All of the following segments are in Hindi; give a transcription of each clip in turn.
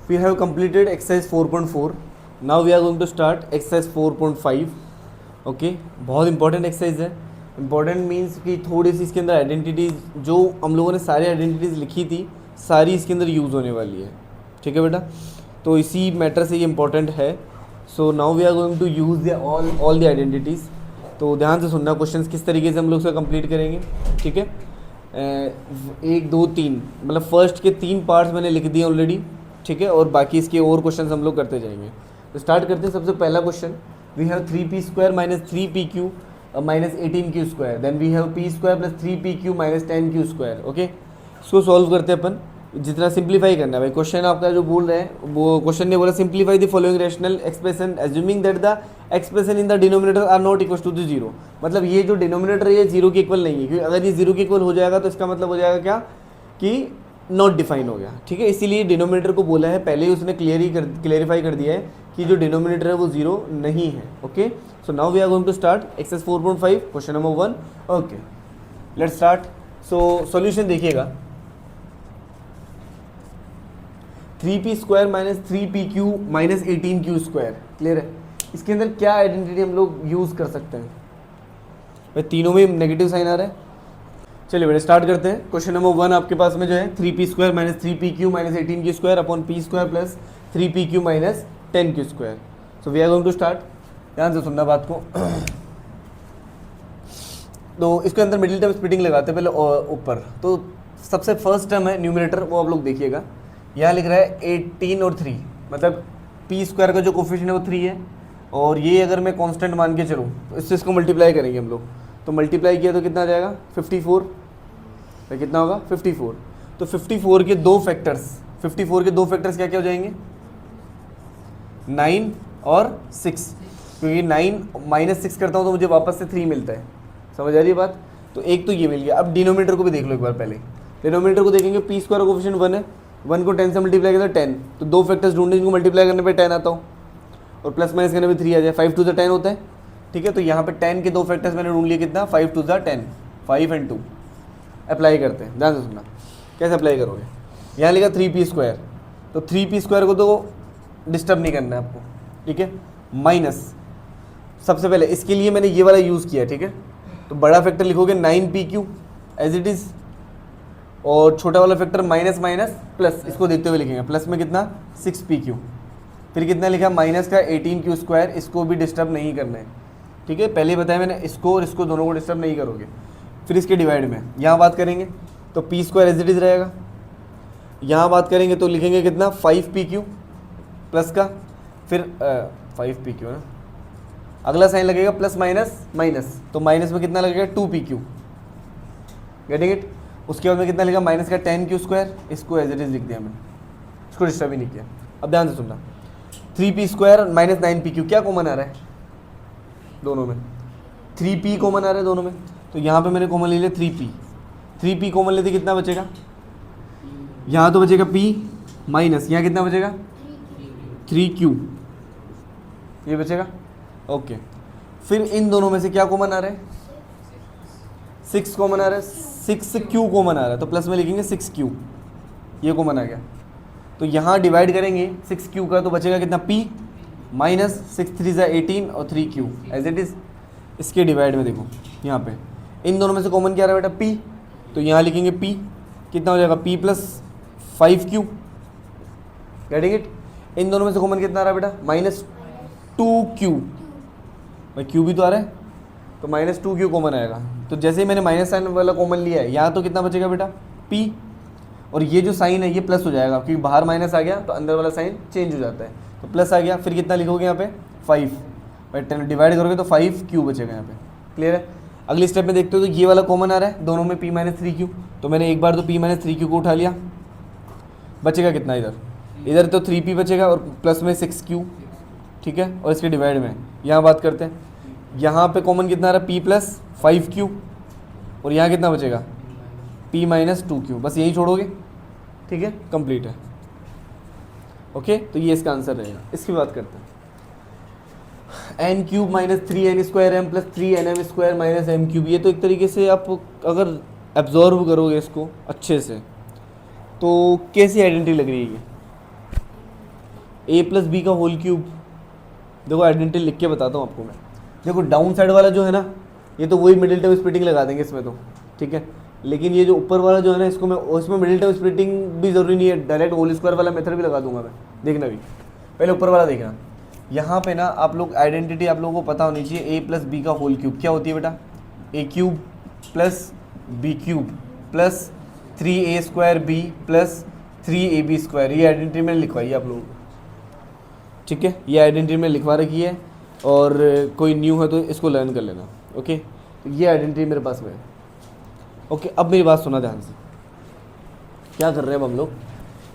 We have completed exercise 4.4. Now we are going to start exercise 4.5. Okay बहुत इंपॉर्टेंट एक्सरसाइज है. इंपॉर्टेंट मीन्स कि थोड़ी सी इसके अंदर आइडेंटिटीज़ जो हम लोगों ने सारी आइडेंटिटीज़ लिखी थी सारी इसके अंदर यूज़ होने वाली है. ठीक है बेटा, तो इसी मैटर से ये इंपॉर्टेंट है. So now we are going to use the all the identities. तो ध्यान से सुनना, क्वेश्चंस किस तरीके से हम लोग उसका कंप्लीट करेंगे. ठीक है, 1 2 3 मतलब फर्स्ट के 3 पार्ट्स मैंने लिख दिए ऑलरेडी. ठीक है, और बाकी इसके और क्वेश्चंस हम लोग करते जाएंगे. तो स्टार्ट करते हैं. सबसे पहला question, we have 3p² minus 3pq minus 18q². Then we have p² plus 3pq minus 10q². Okay, इसको सॉल्व करते हैं अपन. जितना सिंप्लीफाई करना है भाई. क्वेश्चन आपका जो बोल रहे हैं वो क्वेश्चन ने बोला simplify the following rational expression assuming that the expression in the denominator are not equal to the zero. मतलब ये जो डिनोमिनेटर है ये जीरो के इक्वल नहीं है, क्योंकि अगर ये जीरो के इक्वल हो जाएगा तो इसका मतलब हो जाएगा क्या कि नॉट डिफाइन हो गया. ठीक है, इसीलिए डिनोमिनेटर को बोला है. पहले ही उसने क्लियरिफाई कर दिया है कि जो डिनोमिनेटर है वो जीरो नहीं है. Okay, so now we are going to start exercise 4.5 question number 1. Okay, let's start. So solution देखिएगा. 3p² minus 3pq minus 18q². Clear है. इसके अंदर क्या आइडेंटिटी हम लोग यूज़ कर सकते हैं. भाई तीनों में नेगेटिव साइन आ रहा है. चलिए बेटा स्टार्ट करते हैं. क्वेश्चन नंबर 1 आपके पास में जो है 3p² minus 3pq minus 18q² upon p² plus 3pq minus 10q². So we are going to start. ध्यान से सुनना बात को. तो इसके अंदर मिडिल टर्म स्प्लिटिंग लगाते हैं पहले ऊपर. तो सबसे फर्स्ट टर्म है न्यूमरेटर, वो आप लोग देखिएगा. यहाँ लिख रहा है 18 और 3, मतलब p² का जो कोफिशिएंट है वो 3 है. और ये अगर मैं कांस्टेंट मान के चलूँ तो इससे इसको मल्टीप्लाई करेंगे हम लोग. तो मल्टीप्लाई किया तो कितना आ जाएगा 54. तो कितना होगा 54. तो 54 के दो फैक्टर्स क्या क्या हो जाएंगे 9 और 6. क्योंकि 9 माइनस 6 करता हूँ तो मुझे वापस से 3 मिलता है. समझ आ रही है बात. तो एक तो ये मिल गया. अब डिनोमिनेटर को भी देख लो एक बार. पहले डिनोमिनेटर को देखेंगे. p² का कोफिशिएंट 1 है. 1 को 10 से मल्टीप्लाई किया तो 10. तो दो फैक्टर्स ढूंढने जिनको मल्टीप्लाई करने पे 10 आता हूँ और प्लस माइनस करने पे 3 आ जाए. 5 2 10 होता है. ठीक है, तो यहाँ पे 10 के दो फैक्टर्स मैंने ढूंढ लिए. कितना 5 2 10, 5 and 2. अप्लाई करते हैं. ध्यान से सुनना कैसे अप्लाई करोगे. यहाँ लिखा 3p². तो 3p² को तो डिस्टर्ब नहीं करना है आपको. ठीक है, माइनस सबसे पहले इसके लिए मैंने ये वाला यूज़ किया. ठीक है, तो बड़ा फैक्टर लिखोगे 9pq एज इट इज़, और छोटा वाला फैक्टर माइनस माइनस प्लस, इसको देखते हुए लिखेंगे. प्लस में कितना 6pq. फिर कितना लिखा माइनस का 18q². इसको भी डिस्टर्ब नहीं करना है. ठीक है, पहले बताया मैंने, इसको और इसको दोनों को डिस्टर्ब नहीं करोगे. फिर इसके डिवाइड में यहाँ बात करेंगे तो p² एज इट इज़ रहेगा. यहाँ बात करेंगे तो लिखेंगे कितना 5pq प्लस का, फिर 5pq ना, अगला साइन लगेगा प्लस माइनस माइनस. तो माइनस में कितना लगेगा 2pq. Getting it. उसके बाद में कितना लिखा माइनस का 10q². इसको एज इट इज़ लिख दिया मैंने, इसको डिस्टर्ब ही नहीं किया. अब ध्यान से सुनना. 3p² माइनस 9pq क्या कॉमन आ रहा है दोनों में. 3p कॉमन आ रहा है दोनों में. तो यहाँ पे मैंने कॉमन ले लिया 3p कॉमन लेते कितना बचेगा. यहाँ तो बचेगा p माइनस यहाँ कितना बचेगा 3q. ये बचेगा. ओके, फिर इन दोनों में से क्या कॉमन आ रहा है 6 कॉमन आ रहा है. 6q कॉमन आ रहा है. तो प्लस में लिखेंगे 6q. ये कॉमन आ गया. तो यहाँ डिवाइड करेंगे 6q का तो बचेगा कितना p माइनस 6 3 18 और 3q एज इट इज़. इसके डिवाइड में देखो यहाँ पे इन दोनों में से कॉमन क्या आ रहा है बेटा p. तो यहाँ लिखेंगे p कितना हो जाएगा p plus 5q. Getting it. इन दोनों में से कॉमन कितना आ रहा है बेटा माइनस 2q. भाई q भी तो आ रहा है तो माइनस 2q कॉमन आएगा. तो जैसे ही मैंने माइनस साइन वाला कॉमन लिया है यहाँ तो कितना बचेगा बेटा p, और ये जो साइन है ये प्लस हो जाएगा क्योंकि बाहर माइनस आ गया तो अंदर वाला साइन चेंज हो जाता है. तो प्लस आ गया. फिर कितना लिखोगे यहाँ पे 5. भाई 10 डिवाइड करोगे तो 5q बचेगा यहाँ पे. क्लियर है. अगली स्टेप में देखते हो तो ये वाला कॉमन आ रहा है दोनों में p माइनस 3q. तो मैंने एक बार तो p माइनस 3q को उठा लिया. बचेगा कितना इधर तो 3p बचेगा और प्लस में 6q. ठीक है, और इसके डिवाइड में यहाँ बात करते हैं. यहाँ पे कॉमन कितना आ रहा है p प्लस 5q और यहाँ कितना बचेगा p माइनस 2q. बस यही छोड़ोगे. ठीक है, कंप्लीट है. ओके, तो ये इसका आंसर रहेगा. इसकी बात करते हैं. n³ minus 3n² plus 3nm² minus m³. ये तो एक तरीके से आप अगर एब्जॉर्व करोगे इसको अच्छे से तो कैसी आइडेंटिटी लग रही है ये. ए प्लस बी का होल क्यूब। देखो आइडेंटिटी लिख के बताता हूँ आपको मैं। देखो डाउन साइड वाला जो है ना, ये तो वही मिडिल टर्म स्प्लिटिंग लगा देंगे इसमें तो, ठीक है। लेकिन ये जो ऊपर वाला जो है ना, इसको मैं, इसमें मिडिल टर्म स्प्लिटिंग भी ज़रूरी नहीं है, डायरेक्ट होल स्क्वायर वाला मेथड भी लगा दूंगा मैं, देखना भी। पहले ऊपर वाला देखना। यहाँ पे ना आप लोग आइडेंटिटी आप लोगों को पता होनी चाहिए, ए प्लस बी का होल क्यूब क्या होती है बेटा, A cube plus B cube plus 3a² B plus 3ab²। ये आइडेंटिटी मैंने लिखवाई है आप लोगों को, ठीक है। ये आइडेंटिटी में लिखवा रखी है, और कोई न्यू है तो इसको लर्न कर लेना, ओके। तो ये आइडेंटिटी मेरे पास में है, ओके। अब मेरी बात सुना ध्यान से, क्या कर रहे हैं अब हम लोग,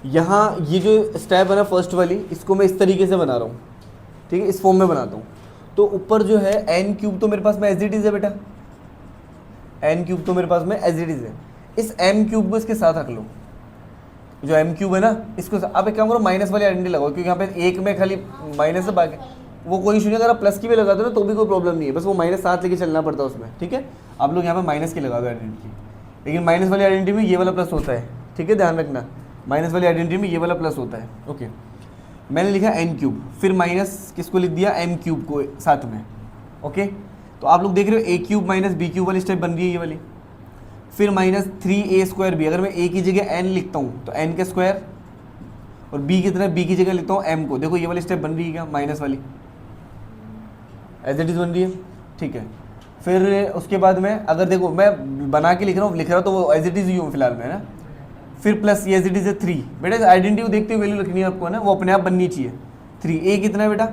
यहाँ ये जो स्टेप है ना फर्स्ट वाली, इसको मैं इस तरीके से बना रहा हूँ, ठीक है, इस फॉर्म में बनाता हूँ। तो ऊपर जो है एन क्यूब तो मेरे पास में एज इट इज़ है बेटा, एन क्यूब तो मेरे पास में एज इट इज़ है। इस एम क्यूब को इसके साथ रख लो, जो एम क्यूब है ना इसको। अब एक काम करो, माइनस वाली आइडेंटिटी लगाओ, क्योंकि यहाँ पे एक में खाली माइनस है, बाकी वो कोई इशू नहीं। अगर आप प्लस की भी लगा दो ना तो भी कोई प्रॉब्लम नहीं है, बस वो माइनस साथ लेके चलना पड़ता है उसमें, ठीक है। आप लोग यहाँ पे माइनस की लगा दो आइडेंटिटी, लेकिन माइनस वाली आइडेंटिटी में ये वाला प्लस होता है, ठीक है, ध्यान रखना। माइनस वाली आइडेंटिटी में ये वाला प्लस होता है, ओके। मैंने लिखा एन क्यूब, फिर माइनस किसको लिख दिया, एम क्यूब को साथ में, ओके। तो आप लोग देख रहे हो ए क्यूब माइनस बी क्यूब वाली स्टेप बन रही है ये वाली। फिर माइनस 3a² बी, अगर मैं ए की जगह एन लिखता हूँ तो एन का स्क्वायर, और बी कितना है, बी की जगह लिखता हूँ एम को। देखो ये वाली स्टेप बन रही है क्या, माइनस वाली एज इट इज़ बन रही है, ठीक है। फिर उसके बाद में अगर देखो मैं बना के लिख रहा हूँ तो वो एज इट इज़ ही हूँ फिलहाल में, है ना। फिर प्लस ये एज इट इज़ है 3, बेटा आइडेंटिटी देखते हुए वैल्यू रखनी है आपको, है ना, वो अपने आप बननी चाहिए। 3 ए कितना है बेटा,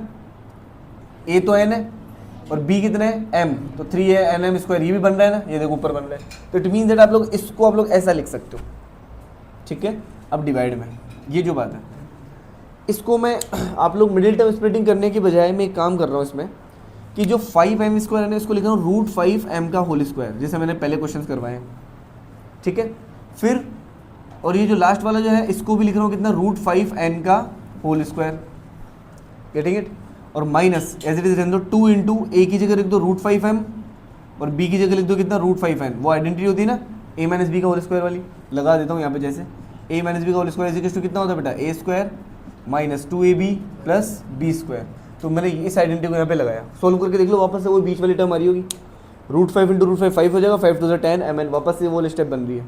ए तो एन है, और बी कितना है एम, तो 3 है एन एम स्क्वायर, ये भी बन रहा है ना, ये देखो ऊपर बन रहा है। तो इट मीन दैट आप लोग इसको आप लोग ऐसा लिख सकते हो, ठीक है। अब डिवाइड में ये जो बात है, इसको मैं आप लोग मिडिल टर्म स्प्लिटिंग करने की बजाय मैं एक काम कर रहा हूँ इसमें, कि जो 5m² है ना, इसको लिख रहा हूँ √5m का होल स्क्वायर, जैसे मैंने पहले क्वेश्चन करवाए हैं, ठीक है। फिर और ये जो लास्ट वाला जो है इसको भी लिख रहा हूँ कितना, √5n का होल स्क्वायर, गेटिंग इट। और माइनस एज इट इज रहने दो 2 इंटू ए की जगह लिख दो √5m, और बी की जगह लिख दो कितना, √5n। वो आइडेंटिटी होती है ना a माइनस बी का होल स्क्वायर वाली, लगा देता हूँ यहाँ पे, जैसे a माइनस बी का होल स्क्वायर इज टू कितना होता है बेटा, a² minus 2ab plus b²। तो मैंने इस आइडेंटिटी को यहाँ पे लगाया, सोल्व करके देख लो वापस से, वो बीच वाली टर्म आ रही होगी, √5 इंटू √5 5 हो जाएगा, 5 to the 10 mn, वापस से वो स्टेप बन रही है,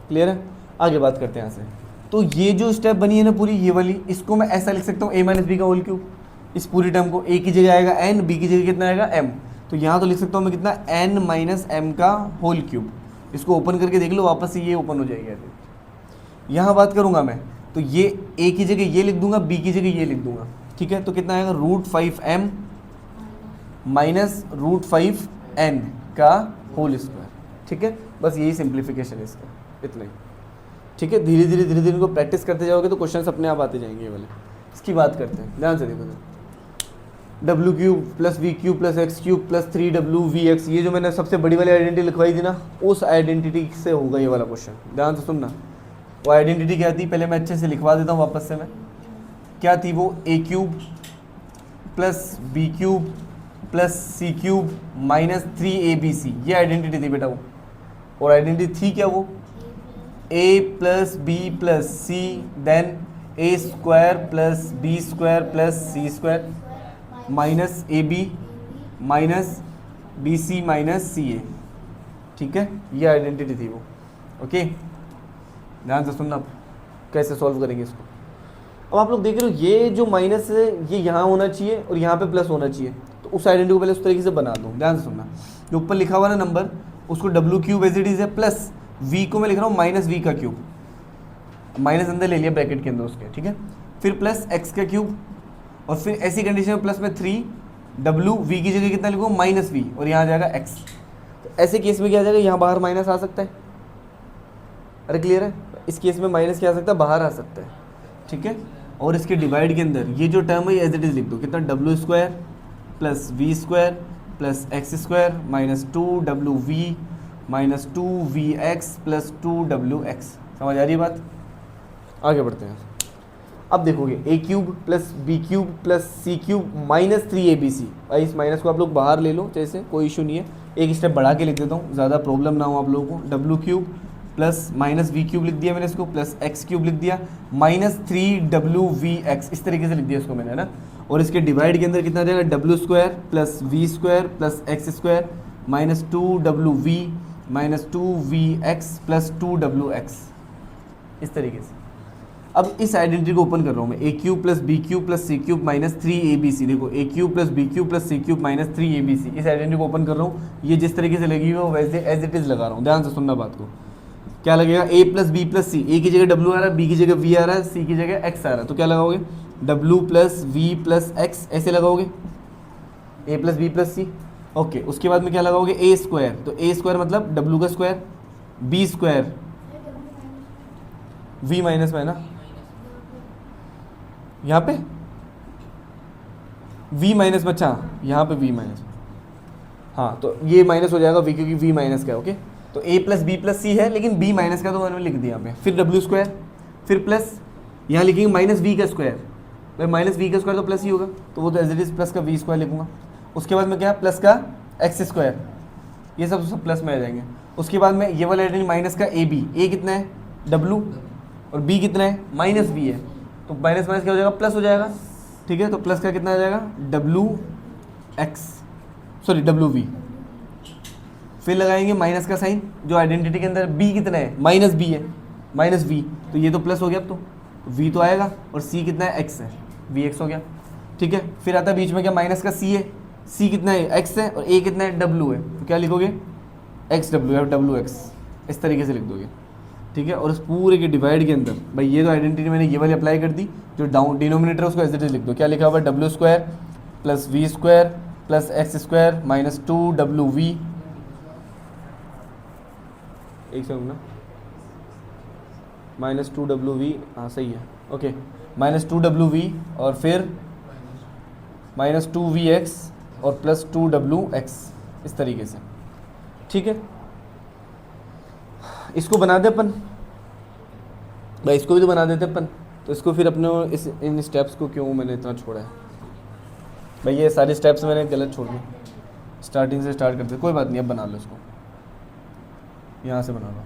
क्लियर है। आगे बात करते हैं यहाँ से। तो ये जो स्टेप बनी है ना पूरी ये वाली, इसको मैं ऐसा लिख सकता हूँ a माइनस बी का होल क्यूब, इस पूरी टर्म को, a की जगह आएगा n, b की जगह कितना आएगा m, तो यहाँ तो लिख सकता हूँ मैं कितना, n माइनस m का होल क्यूब। इसको ओपन करके देख लो वापस से, ये ओपन हो जाएगी ऐसे। यहाँ बात करूँगा मैं, तो ये a की जगह ये लिख दूंगा, b की जगह ये लिख दूंगा, ठीक है। तो कितना आएगा, √5m माइनस √5n का होल स्क्वायर, ठीक है। बस यही सिंप्लीफिकेशन है इसका, इतना ही, ठीक है। धीरे धीरे इनको प्रैक्टिस करते जाओगे तो क्वेश्चंस अपने आप आते जाएंगे ये वाले। इसकी बात करते हैं, ध्यान से देखो, w cube plus v cube plus x cube plus 3wvx, ये जो मैंने सबसे बड़ी वाली आइडेंटिटी लिखवाई थी ना, उस आइडेंटिटी से होगा ये वाला क्वेश्चन, ध्यान से सुनना। वो आइडेंटिटी क्या थी, पहले मैं अच्छे से लिखवा देता हूँ वापस से मैं, क्या थी वो, a cube plus b cube plus c cube minus 3abc, ये आइडेंटिटी थी बेटा वो। और आइडेंटिटी थी क्या वो, a plus b plus c then a² plus b² plus c² minus ab minus bc minus ca, ठीक है। ये आइडेंटिटी थी वो, ओके। ध्यान से सुनना कैसे सॉल्व करेंगे इसको। अब आप लोग देख रहे हो ये जो माइनस है ये यहाँ होना चाहिए और यहाँ पे प्लस होना चाहिए, तो उस आइडेंटिटी को पहले उस तरीके से बना दूँ। ध्यान से सुनना, जो ऊपर लिखा हुआ ना नंबर, उसको w cube as it is है, प्लस v को मैं लिख रहा हूँ माइनस v का क्यूब, माइनस अंदर ले लिया ब्रैकेट के अंदर उसके, ठीक है। फिर प्लस x का क्यूब, और फिर ऐसी कंडीशन में प्लस में 3w, v की जगह कितना लिखूँ, माइनस v, और यहाँ आ जाएगा x। तो ऐसे केस में क्या आ जाएगा, यहाँ बाहर माइनस आ सकता है, अरे क्लियर है। इस केस में माइनस क्या आ सकता है, बाहर आ सकता है, ठीक है। और इसके डिवाइड के अंदर ये जो टर्म है एज इट इज लिख दो, कितना, w² plus v² plus x² minus 2w minus 2vx plus 2wx। समझ आ रही है बात। आगे बढ़ते हैं। अब देखोगे a cube plus b cube plus c cube minus 3abc, भाई इस माइनस को आप लोग बाहर ले लो, जैसे कोई इशू नहीं है। एक स्टेप बढ़ा के लिख देता हूँ, ज़्यादा प्रॉब्लम ना हो आप लोगों को। w cube plus minus v cube लिख दिया मैंने इसको, प्लस एक्स क्यूब लिख दिया, माइनस 3WVX, इस तरीके से लिख दिया इसको मैंने, है ना। और इसके डिवाइड के अंदर कितना आ जाएगा, डब्ल्यू square plus v square plus x square minus 2WV minus 2VX plus 2WX, इस तरीके से। अब इस आइडेंटिटी को ओपन कर रहा हूँ मैं, A cube plus B cube plus C cube minus 3ABC, देखो A cube plus B cube plus C cube minus 3ABC, इस आइडेंटिटी को ओपन कर रहा हूँ। ये जिस तरीके से लगी हुई है वैसे एज इट इज़ लगा रहा हूँ, ध्यान से सुनना बात को। क्या लगेगा, ए प्लस बी प्लस सी, ए की जगह W आ रहा है, बी की जगह V आ रहा है, सी की जगह X आ रहा है, तो क्या लगाओगे, W plus V plus X, ऐसे लगाओगे, a plus b plus c. Okay, उसके बाद में क्या लगाओगे, ए स्क्वायर, तो ए स्क्वायर मतलब W का square, b square V minus में है ना, यहाँ पे V माइनस में, अच्छा यहाँ पे V माइनस, हाँ तो ये माइनस हो जाएगा V, क्योंकि V माइनस का है। ओके, तो A प्लस बी प्लस सी है, लेकिन B माइनस का तो मैंने लिख दिया यहाँ पे, फिर W स्क्वायर, फिर प्लस यहाँ लिखेंगे माइनस V का स्क्वायर, भाई माइनस V का स्क्वायर तो प्लस ही होगा, तो वो तो एज इट इज प्लस का V स्क्वायर लिखूंगा। उसके बाद में क्या, प्लस का एक्स स्क्वायर, ये सब प्लस में आ जाएंगे। उसके बाद में ये वाला आइडेंटिटी माइनस का AB, A कितना है W और B कितना है माइनस B है, तो माइनस माइनस क्या हो जाएगा, प्लस हो जाएगा, ठीक है। तो प्लस का कितना आ जाएगा, WV, फिर लगाएंगे माइनस का साइन, जो आइडेंटिटी के अंदर B कितना है, माइनस B है, माइनस V, तो ये तो प्लस हो गया, अब तो V तो आएगा, और C कितना है, X है, VX हो गया, ठीक है। फिर आता है बीच में क्या, माइनस का C है, C कितना है, X है, और A कितना है, W है, तो क्या लिखोगे, XW या WX, इस तरीके से लिख दोगे, ठीक है। और इस पूरे के डिवाइड के अंदर भाई ये तो आइडेंटिटी मैंने ये वाली अप्लाई कर दी, जो डाउन डिनोमिनेटर है उसको एज इट इज लिख दो, क्या लिखा हुआ है, W square plus V square plus x square minus 2WV, एक सेकंड ना, माइनस 2WV, हाँ सही है, ओके, माइनस 2WV और फिर माइनस 2VX और प्लस 2WX, इस तरीके से, ठीक है। इसको बना दे अपन भाई, इसको भी तो बना देते अपन, तो इसको फिर अपने इन स्टेप्स को क्यों मैंने इतना छोड़ा है भाई, ये सारे स्टेप्स मैंने गलत छोड़ दिए, स्टार्टिंग से स्टार्ट करते, कोई बात नहीं, अब बना लो इसको, यहाँ से बना लो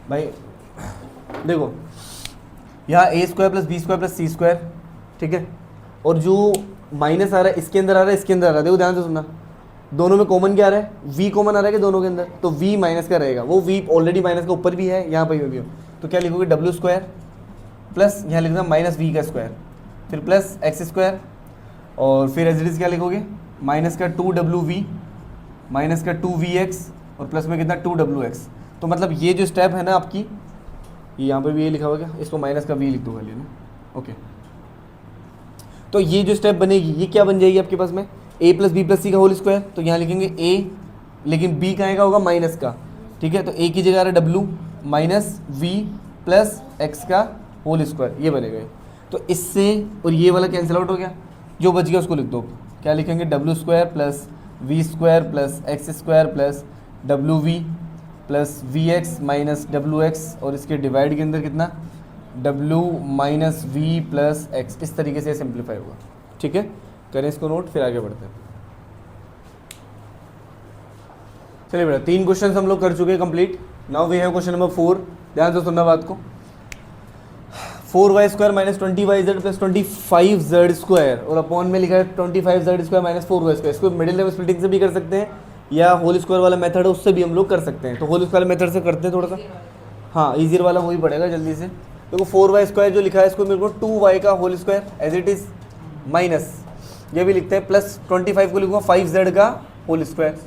भाई। देखो यहाँ A square plus B square plus C square, ठीक है, और जो माइनस आ रहा है इसके अंदर आ रहा है, इसके अंदर आ रहा है, देखो ध्यान से सुनना, दोनों में कॉमन क्या आ रहा है, v कॉमन आ रहा है कि दोनों के अंदर, तो v माइनस का रहेगा, वो v ऑलरेडी माइनस का ऊपर भी है, यहाँ पर भी हो, तो क्या लिखोगे, W स्क्वायर प्लस यहाँ लिखना माइनस V का स्क्वायर, फिर प्लस एक्स स्क्वायर, और फिर एज इट इज क्या लिखोगे, माइनस का 2WV माइनस का 2VX और प्लस में कितना 2WX। तो मतलब ये जो स्टेप है ना आपकी, ये यहाँ पर भी ये लिखा हुआ क्या, इसको माइनस का V लिख दो खाली ना, ओके। तो ये जो स्टेप बनेगी ये क्या बन जाएगी आपके पास में, a प्लस बी प्लस सी का होल स्क्वायर, तो यहाँ लिखेंगे a, लेकिन b कहाँ का होगा, माइनस का, ठीक है, तो a की जगह आ रहा है W minus V plus x का होल स्क्वायर, ये बनेगा। तो इससे और ये वाला कैंसिल आउट हो गया, जो बच गया उसको लिख दो, क्या लिखेंगे, W square plus V square plus x square plus WV plus VX minus WX, और इसके डिवाइड के अंदर कितना, W minus V plus x, इस तरीके से सिंप्लीफाई होगा, ठीक है। करें इसको नोट, फिर आगे बढ़ते हैं। चलिए बेटा, 3 क्वेश्चन हम लोग कर चुके हैं complete. Now we have question number 4, ध्यान से सुनना बात को। 4y square minus 20yz plus 25z square, और अपॉन में लिखा है 25z square minus 4y square. इसको मिडिल लेवल स्प्लिटिंग से भी कर सकते हैं, या होल स्क्वायर वाला मेथड है उससे भी हम लोग कर सकते हैं। तो होल स्क्वायर मेथड से करते हैं थोड़ा सा, हाँ ईजियर वाला वही पड़ेगा जल्दी से। देखो 4y स्क्वायर जो लिखा है इसको मेरे को 2y का whole square as it is minus, ये भी लिखते हैं, प्लस 25 को लिखूंगा 5z का होल स्क्वायर,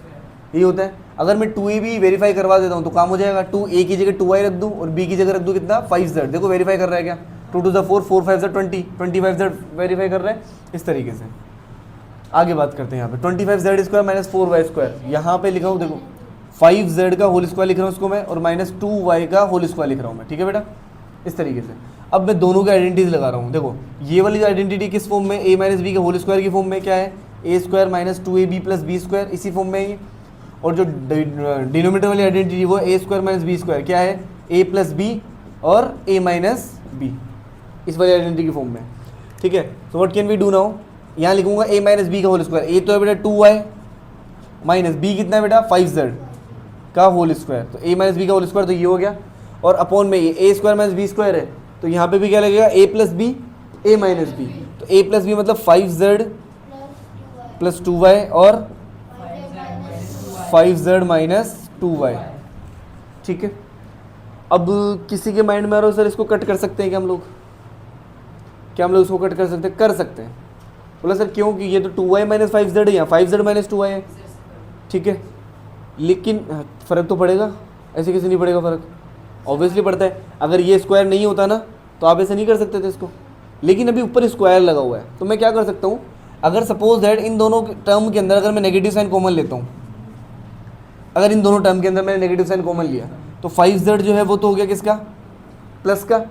ये होता है। अगर मैं 2a भी वेरीफाई करवा देता हूँ तो काम हो जाएगा, 2a की जगह 2y रख दूँ और b की जगह रख दूँ कितना 5z, देखो वेरीफाई कर रहा है क्या, 2 to the 4, 4 5 20, 25z वेरीफाई कर रहा है, इस तरीके से। आगे बात करते हैं, यहाँ पे 25z square minus 4y square, यहाँ पे लिखा हूँ देखो 5z का होल स्क्वायर लिख रहा हूँ उसको मैं, और माइनस 2y का होल स्क्वायर लिख रहा हूँ मैं, ठीक है बेटा, इस तरीके से। अब मैं दोनों की आइडेंटिटीज लगा रहा हूँ, देखो ये वाली आइडेंटिटी किस फॉर्म में, a माइनस बी के होल स्क्वायर की फॉर्म में क्या है, a square minus 2ab plus B square, इसी फॉर्म में है ये। और जो डिनोमिनेटर वाली आइडेंटिटी वो a square minus b square क्या है, a प्लस बी और a माइनस बी, इस वाली आइडेंटिटी की फॉर्म में, ठीक है। So what can we do now, यहाँ लिखूंगा a माइनस बी का होल स्क्वायर, a तो है बेटा 2y माइनस b कितना है बेटा 5z, का होल स्क्वायर, तो a माइनस बी का होल स्क्वायर, तो ये हो गया, और अपॉन में ये a square minus b square है, तो यहाँ पे भी क्या लगेगा a plus b a minus b, तो a प्लस बी मतलब 5z प्लस 2y और 5z माइनस 2y। ठीक है, अब किसी के माइंड में आ रहा हो सर इसको कट कर सकते हैं क्या हम लोग, क्या हम लोग इसको कट कर सकते हैं? बोला सर क्यों, कि ये तो 2y माइनस 5z है, यहाँ 5z माइनस 2y है। ठीक है, लेकिन फ़र्क तो पड़ेगा, ऐसे कैसे नहीं पड़ेगा फ़र्क, ऑब्वियसली पड़ता है। अगर ये स्क्वायर नहीं होता ना तो आप ऐसे नहीं कर सकते थे इसको, लेकिन अभी ऊपर स्क्वायर लगा हुआ है, तो मैं क्या कर सकता हूँ, अगर सपोज दैट इन दोनों टर्म के अंदर अगर मैं नेगेटिव साइन कॉमन लेता हूँ, अगर इन दोनों टर्म के अंदर मैंने नेगेटिव साइन कॉमन लिया, तो 5z जो है वो तो हो गया किसका, प्लस का,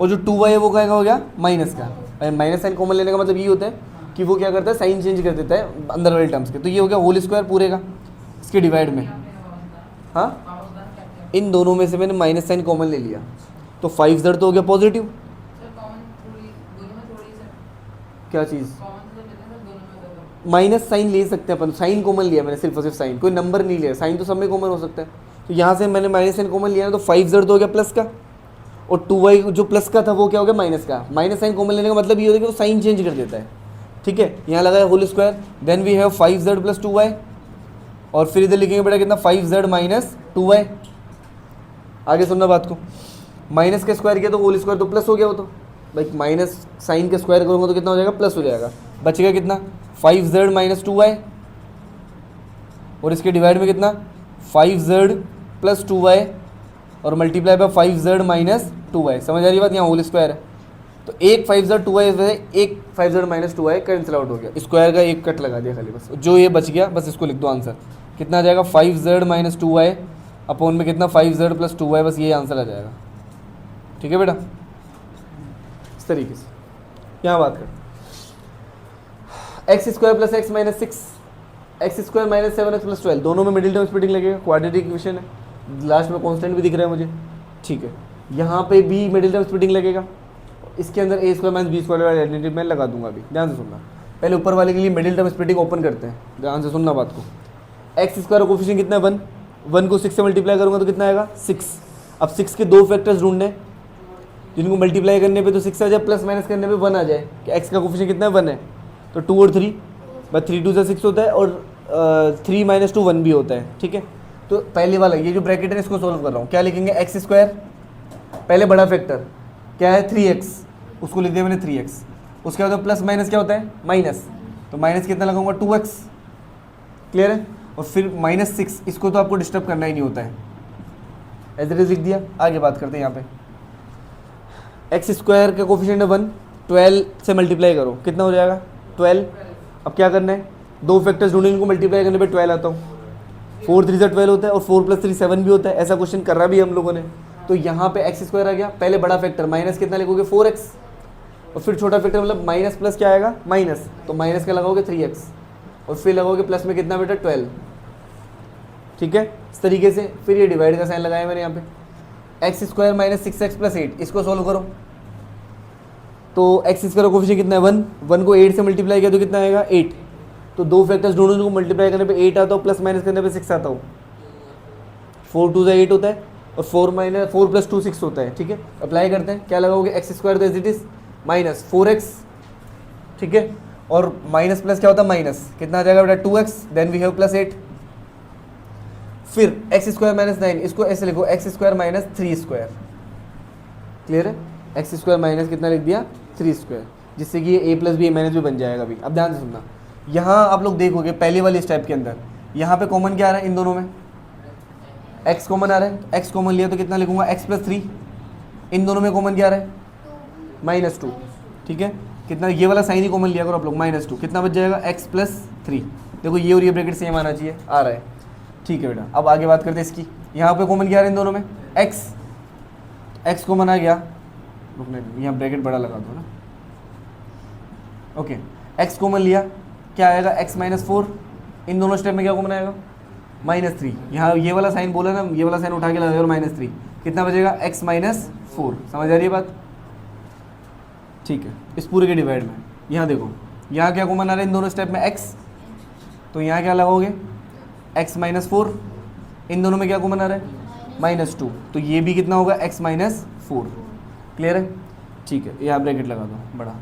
और जो 2y है वो क्या हो गया, माइनस का। माइनस साइन कॉमन लेने का मतलब ये होता है कि वो क्या करता है, साइन चेंज कर देता है अंदर वाले टर्म्स के, तो ये हो गया होल स्क्वायर पूरे का इसके डिवाइड में। हाँ, इन दोनों में से मैंने माइनस साइन कॉमन ले लिया, तो 5z तो हो गया पॉजिटिव। क्या चीज़, माइनस साइन ले सकते हैं अपन, साइन कॉमन लिया मैंने, सिर्फ और सिर्फ साइन, कोई नंबर नहीं लिया, साइन तो सब में कॉमन हो सकता है, तो यहाँ से मैंने माइनस साइन कॉमन लिया ना, तो 5z तो हो गया प्लस का, और 2y जो प्लस का था वो क्या हो गया माइनस का। माइनस साइन कॉमन लेने का मतलब ये होता है कि वो साइन चेंज कर देता है। ठीक है, यहाँ लगा है whole square, then we have 5z plus 2y, और फिर इधर लिखेंगे बेटा कितना, 5z माइनस 2y। आगे सुनना बात को, माइनस का स्क्वायर किया तो होल स्क्वायर तो प्लस हो गया, वो तो भाई माइनस साइन का स्क्वायर करूँगा तो कितना हो जाएगा, प्लस हो जाएगा, बचेगा कितना 5z माइनस 2y, और इसके डिवाइड में कितना 5z प्लस 2y, और multiply by 5z minus 2y। समझ आ रही बात, यहाँ होल स्क्वायर है, तो एक 5z 2y, एक 5z minus 2y cancel out हो गया, स्क्वायर का एक कट लगा दिया खाली बस, जो ये बच गया बस इसको लिख दो आंसर, कितना आ जाएगा 5z माइनस 2y अपॉन में कितना 5z प्लस 2y, बस ये आंसर आ जाएगा। ठीक है बेटा, इस तरीके से यहाँ बात कर, x square plus x minus 6, x square minus 7x plus 12, दोनों में मिडिल टर्म स्प्लिटिंग लगेगा, क्वाड्रेटिक इक्वेशन है, लास्ट में कांस्टेंट भी दिख रहा है मुझे। ठीक है, यहाँ पे भी मिडिल टर्म स्प्लिटिंग लगेगा, इसके अंदर ए स्क्वायर माइनस बी स्क्वायर वाला आइडेंटिटी मैं लगा दूंगा अभी, ध्यान से सुनना। पहले ऊपर वाले के लिए मिडिल टर्म स्प्लिटिंग ओपन करते हैं, ध्यान से सुनना बात को। एक्स स्क्वायर कोफिशिएंट कितना है 1, 1 को 6 से मल्टीप्लाई करूँगा तो कितना आएगा 6। अब 6 के दो फैक्टर्स ढूंढने, जिनको मल्टीप्लाई करने पे तो 6 आ जाए, प्लस माइनस करने पे 1 आ जाए, कि एक्स का कोफिशिएंट कितना है 1 है, तो 2 और 3, बस 3 2 से 6 होता है, और 3 माइनस 2 1 भी होता है। ठीक है, तो पहले वाला ये जो ब्रैकेट है इसको सोल्व कर रहा हूँ, क्या लिखेंगे एक्स स्क्वायर, पहले बड़ा फैक्टर क्या है 3x, उसको लिख दिया मैंने 3x, उसके बाद प्लस माइनस क्या होता है माइनस, तो माइनस कितना लगाऊंगा 2x, क्लियर है, और फिर माइनस 6, इसको तो आपको डिस्टर्ब करना ही नहीं होता है, एज इट इज लिख दिया। आगे बात करते हैं, यहाँ पे एक्स स्क्वायर का कोफिशिएंट है 1, 12 से मल्टीप्लाई करो कितना हो जाएगा 12। अब क्या करना है, दो फैक्टर्स ढूंढने, इनको मल्टीप्लाई करने पे 12 आता हूँ, 4 3 से 12 होता है, और 4 प्लस 3 7 भी होता है, ऐसा क्वेश्चन कर रहा भी हम लोगों ने। तो यहाँ पे एक्स स्क्वायर आ गया, पहले बड़ा फैक्टर माइनस कितना लिखोगे 4x, और फिर छोटा फैक्टर मतलब माइनस प्लस क्या आएगा माइनस, तो माइनस का लगाओगे 3x, और फिर लगाओगे प्लस में कितना बेटा 12। ठीक है, इस तरीके से फिर ये डिवाइड का साइन लगाया मैंने यहाँ पे, x square minus 6x plus 8, इसको सॉल्व करो, तो एक्स स्क्वायर कोफिशिएंट कितना है 1, 1 को 8 से मल्टीप्लाई किया तो कितना आएगा 8, तो दो फैक्टर्स ढूंढो, उनको मल्टीप्लाई करने पे 8 आता हो, प्लस माइनस करने पे 6 आता हो, 4 2 से 8 होता है, और 4 प्लस 2 6 होता है। ठीक है, अप्लाई करते हैं, क्या लगाओगे एक्स स्क्वायर तो as it is minus 4x, ठीक है, और माइनस प्लस क्या होता है माइनस, कितना आ जाएगा बेटा 2x, then we have plus 8, फिर एक्स स्क्वायर माइनस 9, इसको ऐसे लिखो x square minus 3 square, clear है, एक्स स्क्वायर माइनस कितना लिख दिया 3 स्क्वायर, जिससे कि ये a प्लस बी माइनस भी बन जाएगा अभी। अब ध्यान से सुनना, यहाँ आप लोग देखोगे पहले वाले स्टेप के अंदर, यहाँ पे कॉमन क्या आ रहा है इन दोनों में, x कॉमन आ रहा है, x कॉमन लिया तो कितना लिखूंगा x प्लस 3, इन दोनों में कॉमन क्या आ रहा है -2। ठीक है, कितना, ये वाला साइन ही कॉमन लिया करो आप लोग, -2, कितना बच जाएगा x प्लस 3, देखो ये और ये ब्रैकेट सेम आना चाहिए, आ रहा है। ठीक है बेटा, अब आगे बात करते हैं इसकी, यहाँ पे कॉमन क्या आ रहा है इन दोनों में x कॉमन आ गया, रुकने यहाँ ब्रैकेट बड़ा लगा दो ना, ओके, x कॉमन लिया क्या आएगा x माइनस 4, इन दोनों स्टेप में क्या कॉमन आएगा -3, यहाँ ये वाला साइन बोला ना, ये वाला साइन उठा के लगा और -3, कितना बचेगा x माइनस 4, समझ आ रही है बात। ठीक है, इस पूरे के डिवाइड में यहाँ देखो, यहाँ क्या कॉमन आ रहा है इन दोनों स्टेप में x, तो यहाँ क्या लगाओगे x माइनस 4, इन दोनों में क्या कॉमन आ रहा है, -2, तो ये भी कितना होगा x -4। क्लियर है, ठीक है, यहाँ ब्रैकेट लगा दो बड़ा।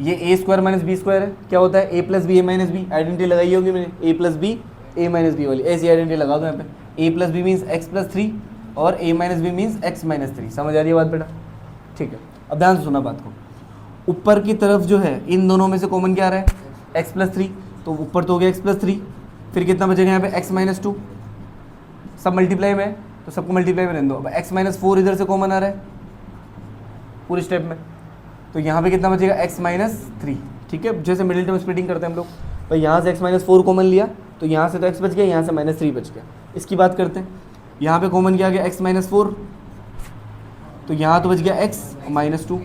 ये a square minus b square है, क्या होता है a plus b a minus b, identity लगाई होगी मैंने a plus b a minus b वाली, ऐसी आइडेंटिटी लगा दो यहाँ पे। a plus b means x plus 3 और a minus b means x minus 3। समझ आ रही है बात बेटा, ठीक है। अब ध्यान से सुना बात को, ऊपर की तरफ जो है इन दोनों में से कॉमन क्या आ रहा है, x प्लस 3, तो ऊपर तो हो गया x प्लस 3, फिर कितना बचेगा यहाँ पे x माइनस 2, सब मल्टीप्लाई में है तो सबको मल्टीप्लाई में रहने दो। अब x माइनस 4 इधर से कॉमन आ रहा है पूरे स्टेप में, तो यहाँ पे कितना बचेगा x माइनस 3, ठीक है। जैसे मिडिल टर्म स्प्लिटिंग करते हैं हम लोग, भाई यहाँ से x माइनस 4 कॉमन लिया तो यहाँ से तो x बच गया, यहाँ से -3 बच गया। इसकी बात करते हैं, यहाँ पे कॉमन क्या आ गया x माइनस 4, तो यहाँ तो बच गया x माइनस 2,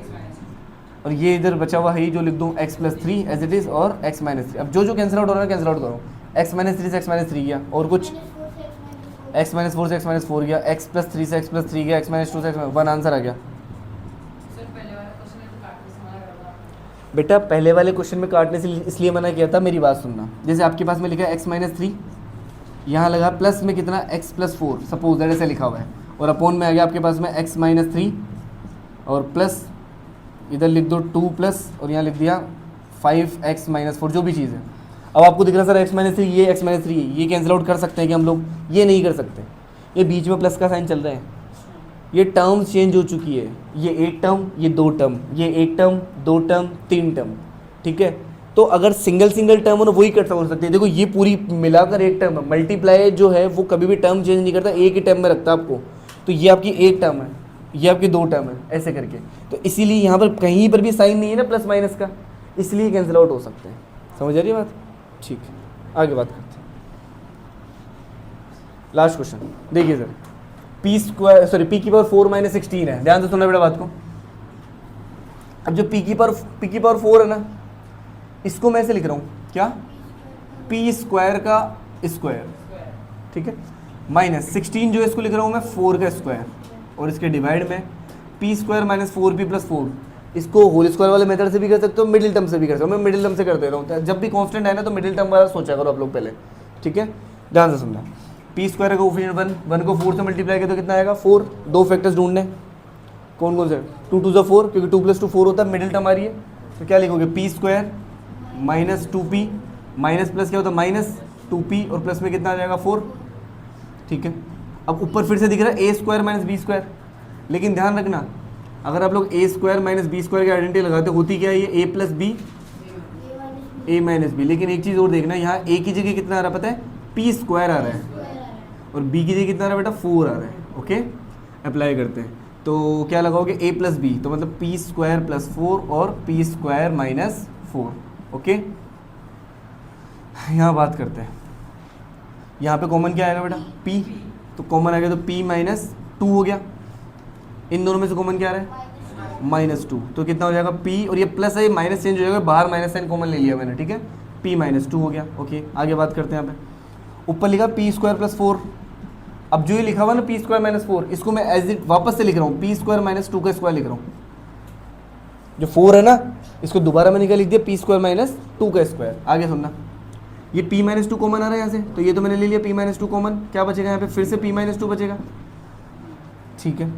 और ये इधर बचा हुआ है जो लिख दूँ x plus 3 as it is और x माइनस 3। अब जो जो कैंसिल आउट हो रहा है कैंसिल आउट करो, x माइनस 3 से x माइनस 3 गया, और कुछ x माइनस 4 से x माइनस 4 गया, x प्लस 3 से x प्लस 3 गया, x माइनस 2 से x 1 आंसर आ गया। बेटा पहले वाले क्वेश्चन में काटने से इसलिए मना किया था, मेरी बात सुनना। जैसे आपके पास में लिखा है x माइनस 3, यहाँ लगा प्लस में कितना x प्लस 4, सपोज दैट ऐसे लिखा हुआ है, और अपोन में आ गया आपके पास में x माइनस 3 और प्लस इधर लिख दो 2 प्लस और यहाँ लिख दिया 5x माइनस 4, जो भी चीज़ है। अब आपको दिख रहा है सर x माइनस 3 ये x माइनस 3 ये कैंसिल आउट कर सकते हैं कि हम लोग, ये नहीं कर सकते, ये बीच में प्लस का साइन चल रहा है, ये टर्म्स चेंज हो चुकी है, ये एक टर्म ये दो टर्म, ये एक टर्म दो टर्म तीन टर्म, ठीक है। तो अगर सिंगल सिंगल टर्म हो ना वही कट हो सकती है। देखो ये पूरी मिलाकर एक टर्म है, मल्टीप्लाई जो है वो कभी भी टर्म चेंज नहीं करता, एक ही टर्म में रखता आपको, तो ये आपकी एक टर्म है, ये आपकी दो टर्म है, ऐसे करके। तो इसीलिए यहाँ पर कहीं पर भी साइन नहीं है ना प्लस माइनस का, इसलिए कैंसिल आउट हो सकते हैं। समझ आ रही है बात, ठीक है। आगे बात करते हैं, लास्ट क्वेश्चन देखिए सर, p की पावर 4 माइनस 16 है, ध्यान से सुनना बेटा बात को। अब जो p की पावर 4 है ना, इसको मैं ऐसे लिख रहा हूँ, क्या p स्क्वायर का स्क्वायर, ठीक है, माइनस 16 जो है इसको लिख रहा हूँ मैं 4 का स्क्वायर, और इसके डिवाइड में p square minus 4p plus 4। इसको होल स्क्वायर वाले मेथड से भी कर सकते हो, मिडिल टर्म से भी कर सकते हो, मैं मिडिल टर्म से कर दे रहा हूँ। जब भी कांस्टेंट है ना तो मिडिल टर्म वाला सोचा करो आप लोग पहले, ठीक है। ध्यान से सुनना, पी स्क्वायर का कोफिशिएंट 1 को 4 से मल्टीप्लाई किया तो कितना आएगा 4। दो फैक्टर्स ढूंढने, कौन कौन से, 2 2 4, क्योंकि 2 + 2 4 होता है, मिडिल टर्म आ रही है, तो क्या लिखोगे P square minus 2p, minus plus क्या होता है माइनस 2p, और प्लस में कितना आ जाएगा 4, ठीक है। अब ऊपर फिर से दिख रहा है a square minus b square, लेकिन ध्यान रखना अगर आप लोग a square minus b square की आइडेंटिटी लगाते होती क्या है, ये a plus b a minus b, लेकिन एक चीज़ और देखना, यहाँ a की जगह कितना आ रहा है पता है, p स्क्वायर आ रहा है, और b की जगह कितना आ रहा है बेटा 4 आ रहा है, ओके। अप्लाई करते हैं तो क्या लगाओगे a प्लस बी, तो मतलब p स्क्वायर प्लस 4 और p स्क्वायर माइनस 4, ओके। यहाँ बात करते हैं, यहाँ पे कॉमन क्या आएगा बेटा p, तो कॉमन आ गया तो p माइनस 2 हो गया, इन दोनों में से कॉमन क्या आ रहा है -2, तो कितना हो जाएगा p, और ये प्लस है ये माइनस चेंज हो जाएगा, बाहर माइनस साइन कॉमन ले लिया मैंने, ठीक है, p -2 हो गया, ओके। आगे बात करते हैं, यहाँ पे ऊपर लिखा p स्क्वायर प्लस 4, अब जो ये लिखा हुआ ना p स्क्वायर माइनस 4, इसको मैं एज इट वापस से लिख रहा हूँ, p स्क्वायर माइनस 2 का स्क्वायर लिख रहा हूँ, जो 4 है ना इसको दोबारा मैंने क्या लिख दिया, p स्क्वायर माइनस 2 का स्क्वायर। आगे सुनना, ये p -2 कॉमन आ रहा है यहाँ से, तो ये तो मैंने ले लिया p -2 कॉमन, क्या बचेगा यहाँ पे फिर से p -2 बचेगा, ठीक है।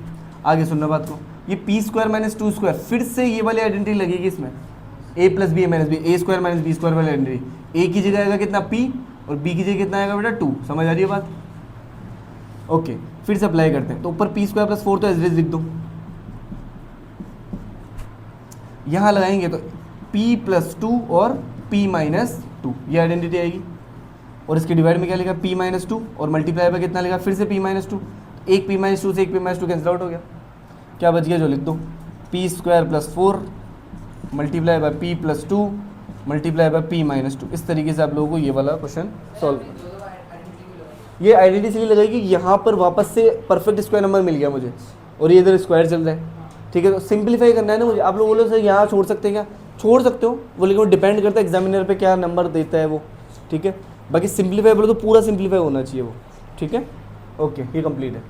आगे सुनना बात को, ये p स्क्वायर माइनस 2 स्क्वायर, फिर से ये वाली आइडेंटिटी लगेगी इसमें, a plus b minus b, a square minus b square वाली आइडेंटिटी, a की जगह आएगा कितना p, और b की जगह कितना आएगा बेटा 2, समझ आ रही है बात, ओके। फिर से अप्लाई करते हैं, तो ऊपर p स्क्वायर प्लस 4 तो एज इट इज लिख दो, यहाँ लगाएंगे तो p प्लस 2 और p माइनस 2, ये आइडेंटिटी आएगी, और इसके डिवाइड में क्या लिखा p माइनस 2, और मल्टीप्लाई पर कितना लिखा फिर से p माइनस 2, एक p माइनस 2 से एक p माइनस 2 कैंसिल आउट हो गया, क्या बच गया जो लिख दो, p square plus 4 multiply by p plus 2 multiply by p minus 2। इस तरीके से आप लोगों को ये वाला क्वेश्चन सॉल्व, ये आइडेंटिटी इसलिए लगाई कि यहाँ पर वापस से परफेक्ट स्क्वायर नंबर मिल गया मुझे, और ये इधर स्क्वायर चल रहा है, ठीक है। तो सिंप्लीफाई करना है ना मुझे, आप लोग बोलो सर यहाँ छोड़ सकते हैं क्या, छोड़ सकते हो वो, लेकिन वो डिपेंड करता है एग्जामिनर पे क्या नंबर देता है वो, ठीक है। बाकी सिंप्लीफाई बोलो तो पूरा सिंप्लीफाई होना चाहिए वो, ठीक है, ओके। ये कंप्लीट है।